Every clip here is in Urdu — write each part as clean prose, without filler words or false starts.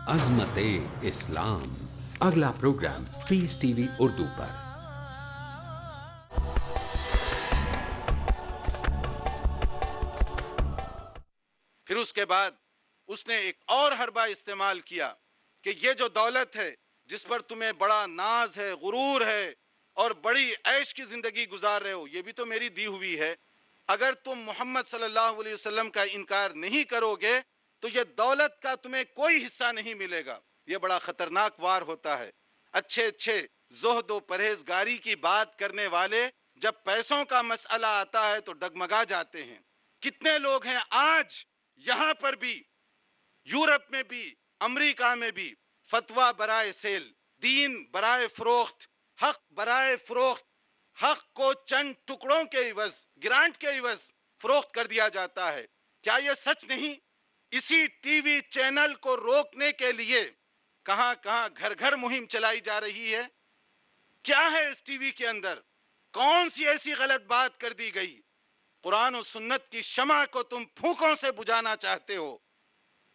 عظمت اسلام، اگلا پروگرام پیس ٹی وی اردو پر۔ پھر اس کے بعد اس نے ایک اور حربہ استعمال کیا کہ یہ جو دولت ہے جس پر تمہیں بڑا ناز ہے، غرور ہے اور بڑی عیش کی زندگی گزار رہے ہو، یہ بھی تو میری دی ہوئی ہے۔ اگر تم محمد صلی اللہ علیہ وسلم کا انکار نہیں کرو گے تو یہ دولت کا تمہیں کوئی حصہ نہیں ملے گا۔ یہ بڑا خطرناک وار ہوتا ہے۔ اچھے زہد و پرہیزگاری کی بات کرنے والے جب پیسوں کا مسئلہ آتا ہے تو ڈگمگا جاتے ہیں۔ کتنے لوگ ہیں آج یہاں پر بھی، یورپ میں بھی، امریکہ میں بھی، فتویٰ برائے سیل، دین برائے فروخت، حق برائے فروخت، حق کو چند ٹکڑوں کے عوض، گرانٹ کے عوض فروخت کر دیا جاتا ہے۔ کیا یہ سچ نہیں؟ اسی ٹی وی چینل کو روکنے کے لیے کہاں کہاں گھر گھر مہم چلائی جا رہی ہے۔ کیا ہے اس ٹی وی کے اندر؟ کون سی ایسی غلط بات کر دی گئی؟ قرآن و سنت کی شمع کو تم پھونکوں سے بجھانا چاہتے ہو۔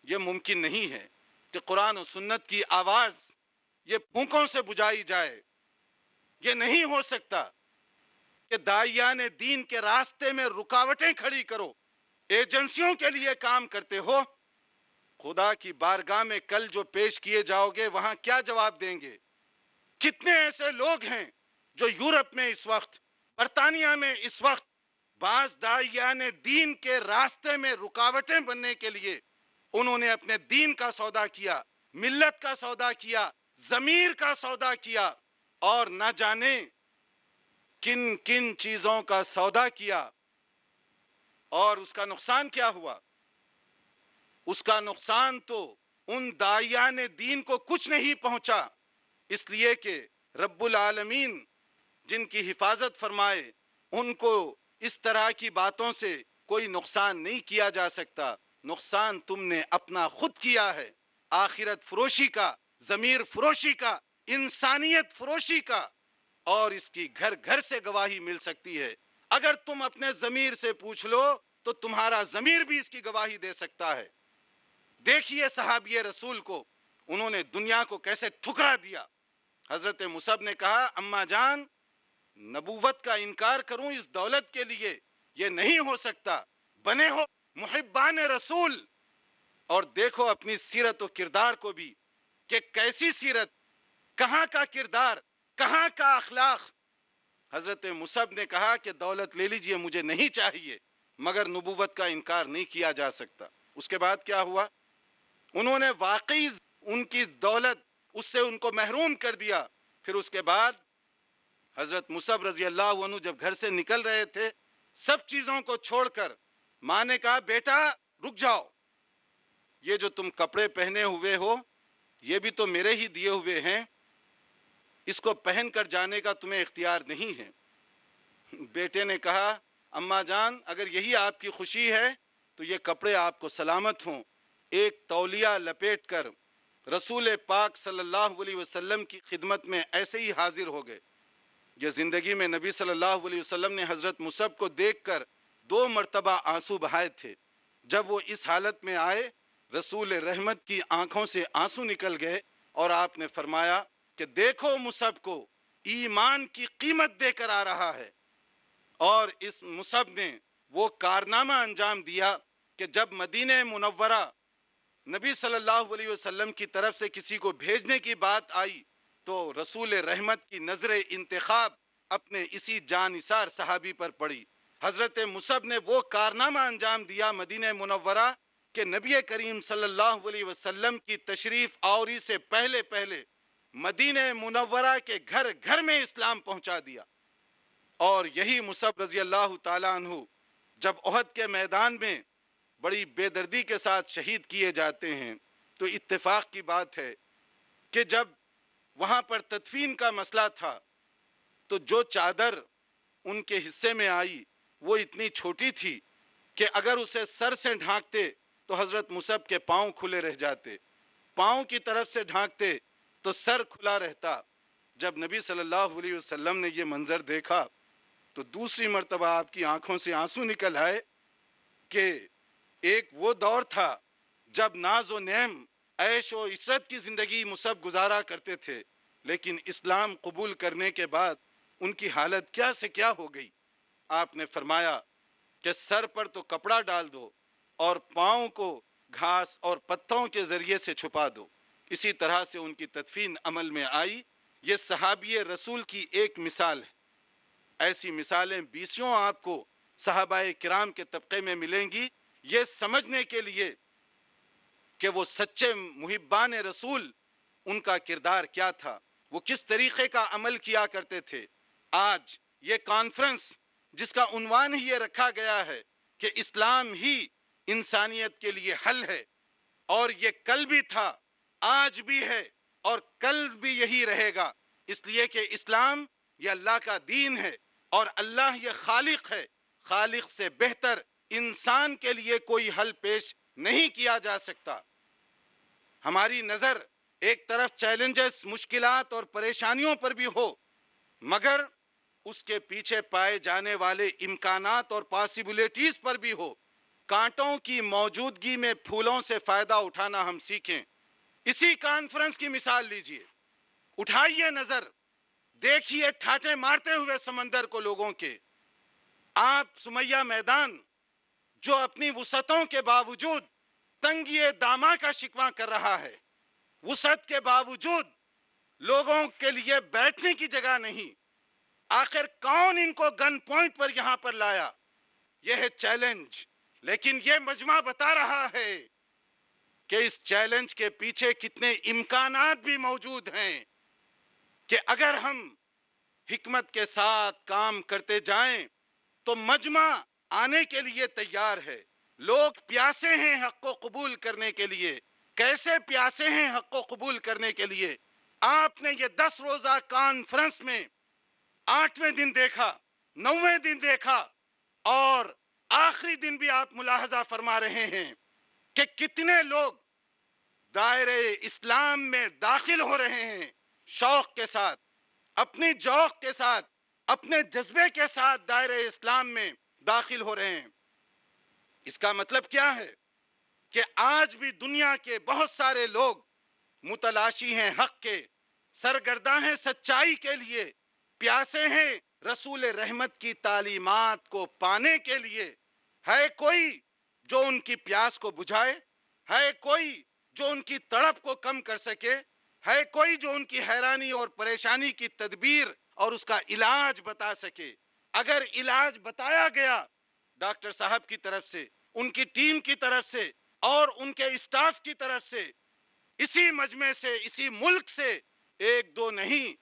یہ ممکن نہیں ہے کہ قرآن و سنت کی آواز یہ پھونکوں سے بجھائی جائے۔ یہ نہیں ہو سکتا کہ داعیان دین کے راستے میں رکاوٹیں کھڑی کرو، ایجنسیوں کے لیے کام کرتے ہو۔ خدا کی بارگاہ میں کل جو پیش کیے جاؤ گے وہاں کیا جواب دیں گے؟ کتنے ایسے لوگ ہیں جو یورپ میں اس وقت، برطانیہ میں اس وقت بعض داعیان دین کے راستے میں رکاوٹیں بننے کے لیے انہوں نے اپنے دین کا سودا کیا، ملت کا سودا کیا، ضمیر کا سودا کیا، اور نہ جانے کن کن چیزوں کا سودا کیا۔ اور اس کا نقصان کیا ہوا؟ اس کا نقصان تو ان داعیان دین کو کچھ نہیں پہنچا، اس لیے کہ رب العالمین جن کی حفاظت فرمائے ان کو اس طرح کی باتوں سے کوئی نقصان نہیں کیا جا سکتا۔ نقصان تم نے اپنا خود کیا ہے، آخرت فروشی کا، ضمیر فروشی کا، انسانیت فروشی کا، اور اس کی گھر گھر سے گواہی مل سکتی ہے۔ اگر تم اپنے ضمیر سے پوچھ لو تو تمہارا ضمیر بھی اس کی گواہی دے سکتا ہے۔ دیکھیے صحابی رسول کو، انہوں نے دنیا کو کیسے ٹھکرا دیا۔ حضرت مصعب نے کہا اماں جان، نبوت کا انکار کروں اس دولت کے لیے؟ یہ نہیں ہو سکتا۔ بنے ہو محبان رسول، اور دیکھو اپنی سیرت و کردار کو بھی کہ کیسی سیرت، کہاں کا کردار، کہاں کا اخلاق۔ حضرت مصعب نے کہا کہ دولت لے لیجئے، مجھے نہیں چاہیے، مگر نبوت کا انکار نہیں کیا جا سکتا۔ اس کے بعد کیا ہوا؟ انہوں نے واقعی ان کی دولت اس سے ان کو محروم کر دیا۔ پھر اس کے بعد حضرت مصعب رضی اللہ عنہ جب گھر سے نکل رہے تھے، سب چیزوں کو چھوڑ کر ماں نے کہا بیٹا رک جاؤ، یہ جو تم کپڑے پہنے ہوئے ہو یہ بھی تو میرے ہی دیے ہوئے ہیں، اس کو پہن کر جانے کا تمہیں اختیار نہیں ہے۔ بیٹے نے کہا اماں جان، اگر یہی آپ کی خوشی ہے تو یہ کپڑے آپ کو سلامت ہوں۔ ایک تولیہ لپیٹ کر رسول پاک صلی اللہ علیہ وسلم کی خدمت میں ایسے ہی حاضر ہو گئے۔ یہ زندگی میں نبی صلی اللہ علیہ وسلم نے حضرت مصعب کو دیکھ کر 2 مرتبہ آنسو بہائے تھے۔ جب وہ اس حالت میں آئے، رسول رحمت کی آنکھوں سے آنسو نکل گئے اور آپ نے فرمایا کہ دیکھو مصعب کو ایمان کی قیمت دے کر آ رہا ہے۔ اور اس مصعب نے وہ کارنامہ انجام دیا کہ جب مدینہ منورہ نبی صلی اللہ علیہ وسلم کی طرف سے کسی کو بھیجنے کی بات آئی تو رسول رحمت کی نظر انتخاب اپنے اسی جانثار صحابی پر پڑی۔ حضرت مصعب نے وہ کارنامہ انجام دیا مدینہ منورہ کہ نبی کریم صلی اللہ علیہ وسلم کی تشریف آوری سے پہلے پہلے مدینہ منورہ کے گھر گھر میں اسلام پہنچا دیا۔ اور یہی مصعب رضی اللہ تعالیٰ عنہ جب احد کے میدان میں بڑی بے دردی کے ساتھ شہید کیے جاتے ہیں تو اتفاق کی بات ہے کہ جب وہاں پر تدفین کا مسئلہ تھا تو جو چادر ان کے حصے میں آئی وہ اتنی چھوٹی تھی کہ اگر اسے سر سے ڈھانکتے تو حضرت مصعب کے پاؤں کھلے رہ جاتے، پاؤں کی طرف سے ڈھانکتے تو سر کھلا رہتا۔ جب نبی صلی اللہ علیہ وسلم نے یہ منظر دیکھا تو دوسری مرتبہ آپ کی آنکھوں سے آنسو نکل آئے کہ ایک وہ دور تھا جب ناز و نعم عیش و عشرت کی زندگی مصب گزارا کرتے تھے، لیکن اسلام قبول کرنے کے بعد ان کی حالت کیا سے کیا ہو گئی۔ آپ نے فرمایا کہ سر پر تو کپڑا ڈال دو اور پاؤں کو گھاس اور پتوں کے ذریعے سے چھپا دو۔ اسی طرح سے ان کی تدفین عمل میں آئی۔ یہ صحابی رسول کی ایک مثال ہے۔ ایسی مثالیں بیسیوں آپ کو صحابہ کرام کے طبقے میں ملیں گی، یہ سمجھنے کے لیے کہ وہ سچے محبان رسول ان کا کردار کیا تھا، وہ کس طریقے کا عمل کیا کرتے تھے۔ آج یہ کانفرنس جس کا عنوان ہی یہ رکھا گیا ہے کہ اسلام ہی انسانیت کے لیے حل ہے، اور یہ کل بھی تھا، آج بھی ہے اور کل بھی یہی رہے گا، اس لیے کہ اسلام یہ اللہ کا دین ہے اور اللہ یہ خالق ہے۔ خالق سے بہتر انسان کے لیے کوئی حل پیش نہیں کیا جا سکتا۔ ہماری نظر ایک طرف چیلنجز، مشکلات اور پریشانیوں پر بھی ہو، مگر اس کے پیچھے پائے جانے والے امکانات اور پاسبلٹیز پر بھی ہو۔ کانٹوں کی موجودگی میں پھولوں سے فائدہ اٹھانا ہم سیکھیں۔ اسی کانفرنس کی مثال لیجئے، اٹھائیے نظر، دیکھیے ٹھاٹے مارتے ہوئے سمندر کو لوگوں کے۔ آپ سمیہ میدان جو اپنی وسعتوں کے باوجود تنگی داماں کا شکوہ کر رہا ہے، وسعت کے باوجود لوگوں کے لیے بیٹھنے کی جگہ نہیں، آخر کون ان کو گن پوائنٹ پر یہاں پر لایا؟ یہ ہے چیلنج۔ لیکن یہ مجمع بتا رہا ہے کہ اس چیلنج کے پیچھے کتنے امکانات بھی موجود ہیں، کہ اگر ہم حکمت کے ساتھ کام کرتے جائیں تو مجمع آنے کے لیے تیار ہے۔ لوگ پیاسے ہیں حق کو قبول کرنے کے لیے۔ کیسے پیاسے ہیں حق کو قبول کرنے کے لیے؟ آپ نے یہ 10 روزہ کانفرنس میں 8ویں دن دیکھا، 9ویں دن دیکھا، اور آخری دن بھی آپ ملاحظہ فرما رہے ہیں کہ کتنے لوگ دائرہ اسلام میں داخل ہو رہے ہیں، شوق کے ساتھ، اپنی جوق کے ساتھ، اپنے جذبے کے ساتھ دائرہ اسلام میں داخل ہو رہے ہیں۔ اس کا مطلب کیا ہے؟ کہ آج بھی دنیا کے بہت سارے لوگ متلاشی ہیں حق کے، سرگرداں ہیں سچائی کے لیے، پیاسے ہیں رسول رحمت کی تعلیمات کو پانے کے لیے۔ ہے کوئی جو ان کی پیاس کو بجھائے؟ ہے کوئی جو ان کی تڑپ کو کم کر سکے؟ ہے کوئی جو ان کی حیرانی اور پریشانی کی تدبیر اور اس کا علاج بتا سکے؟ اگر علاج بتایا گیا ڈاکٹر صاحب کی طرف سے، ان کی ٹیم کی طرف سے اور ان کے اسٹاف کی طرف سے، اسی مجمع سے، اسی ملک سے، ایک دو نہیں،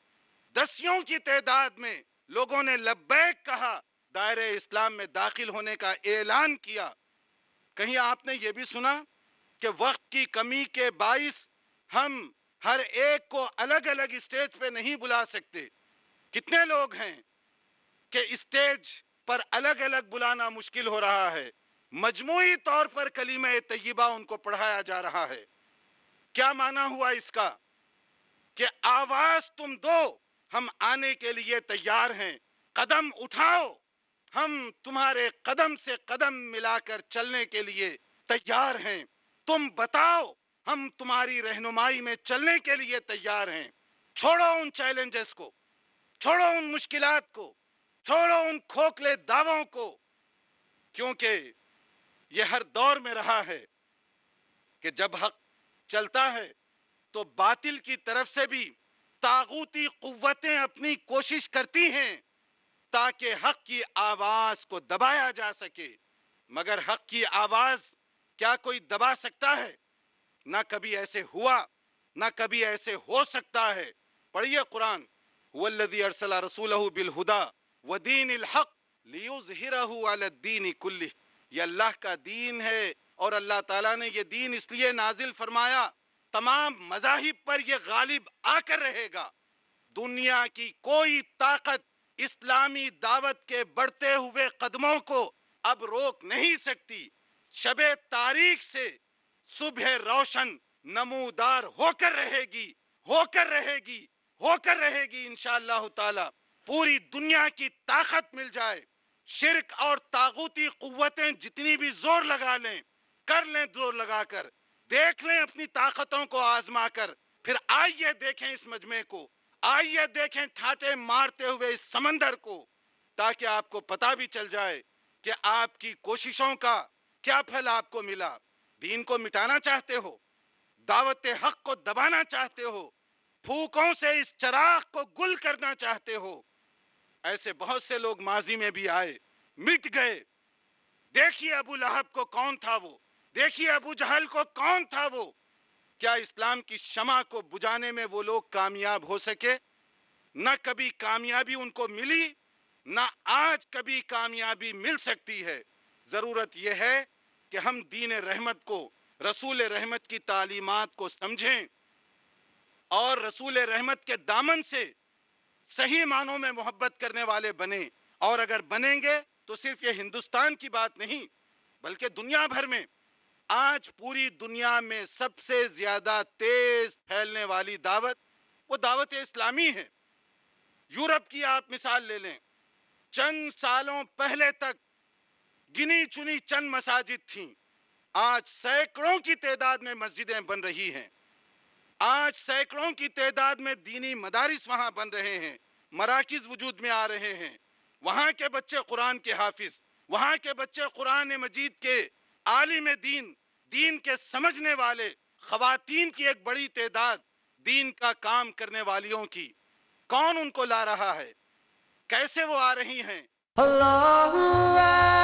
دسیوں کی تعداد میں لوگوں نے لبیک کہا، دائرہ اسلام میں داخل ہونے کا اعلان کیا۔ کہیں آپ نے یہ بھی سنا کہ وقت کی کمی کے باعث ہم ہر ایک کو الگ الگ اسٹیج پہ نہیں بلا سکتے؟ کتنے لوگ ہیں کہ اسٹیج پر الگ الگ بلانا مشکل ہو رہا ہے، مجموعی طور پر کلمہ طیبہ ان کو پڑھایا جا رہا ہے۔ کیا معنی ہوا اس کا؟ کہ آواز تم دو، ہم آنے کے لیے تیار ہیں، قدم اٹھاؤ، ہم تمہارے قدم سے قدم ملا کر چلنے کے لیے تیار ہیں، تم بتاؤ، ہم تمہاری رہنمائی میں چلنے کے لیے تیار ہیں۔ چھوڑو ان چیلنجز کو، چھوڑو ان مشکلات کو، چھوڑو ان کھوکھلے دعووں کو، کیونکہ یہ ہر دور میں رہا ہے کہ جب حق چلتا ہے تو باطل کی طرف سے بھی طاغوتی قوتیں اپنی کوشش کرتی ہیں تاکہ حق کی آواز کو دبایا جا سکے، مگر حق کی آواز کیا کوئی دبا سکتا ہے؟ نہ کبھی ایسے ہوا، نہ کبھی ایسے ہو سکتا ہے۔ پڑھیے قرآن، وَالَّذِي أَرْسَلَ رَسُولَهُ بِالْهُدَى وَدِينِ الْحَقِّ لِيُظْهِرَهُ عَلَى الدِّينِ كُلِّهِ۔ یہ اللہ کا دین ہے اور اللہ تعالیٰ نے یہ دین اس لیے نازل فرمایا، تمام مذاہب پر یہ غالب آ کر رہے گا۔ دنیا کی کوئی طاقت اسلامی دعوت کے بڑھتے ہوئے قدموں کو اب روک نہیں سکتی۔ شب تاریخ سے صبح روشن نمودار ہو کر رہے گی، ہو کر رہے گی، ہو کر رہے گی انشاءاللہ تعالی۔ پوری دنیا کی طاقت مل جائے، شرک اور طاغوتی قوتیں جتنی بھی زور لگا لیں، کر لیں زور لگا کر، دیکھ لیں اپنی طاقتوں کو آزما کر. پھر آئیے دیکھیں اس مجمع کو, آئیے دیکھیں ٹھاٹے مارتے ہوئے اس سمندر کو, تاکہ آپ کو پتہ بھی چل جائے کہ آپ کی کوششوں کا کیا پھل آپ کو ملا. دین کو مٹانا چاہتے ہو, دعوت حق کو دبانا چاہتے ہو, پھوکوں سے اس چراغ کو گل کرنا چاہتے ہو. ایسے بہت سے لوگ ماضی میں بھی آئے, مٹ گئے. دیکھیے ابو لہب کو کون تھا وہ, دیکھیے ابو جہل کو کون تھا وہ. کیا اسلام کی شمع کو بجھانے میں وہ لوگ کامیاب ہو سکے؟ نہ کبھی کامیابی ان کو ملی, نہ آج کبھی کامیابی مل سکتی ہے. ضرورت یہ ہے کہ ہم دین رحمت کو, رسول رحمت کی تعلیمات کو سمجھیں اور رسول رحمت کے دامن سے صحیح معنوں میں محبت کرنے والے بنیں. اور اگر بنیں گے تو صرف یہ ہندوستان کی بات نہیں بلکہ دنیا بھر میں, آج پوری دنیا میں سب سے زیادہ تیز پھیلنے والی دعوت وہ دعوت اسلامی ہے. یورپ کی آپ مثال لے لیں, چند سالوں پہلے تک گنی چنی چند مساجد تھیں, آج سینکڑوں کی تعداد میں مسجدیں بن رہی ہیں. آج سینکڑوں کی تعداد میں دینی مدارس وہاں بن رہے ہیں, مراکز وجود میں آ رہے ہیں. وہاں کے بچے قرآن کے حافظ, وہاں کے بچے قرآن مجید کے عالم دین, دین کے سمجھنے والے, خواتین کی ایک بڑی تعداد دین کا کام کرنے والیوں کی. کون ان کو لا رہا ہے, کیسے وہ آ رہی ہیں؟ اللہ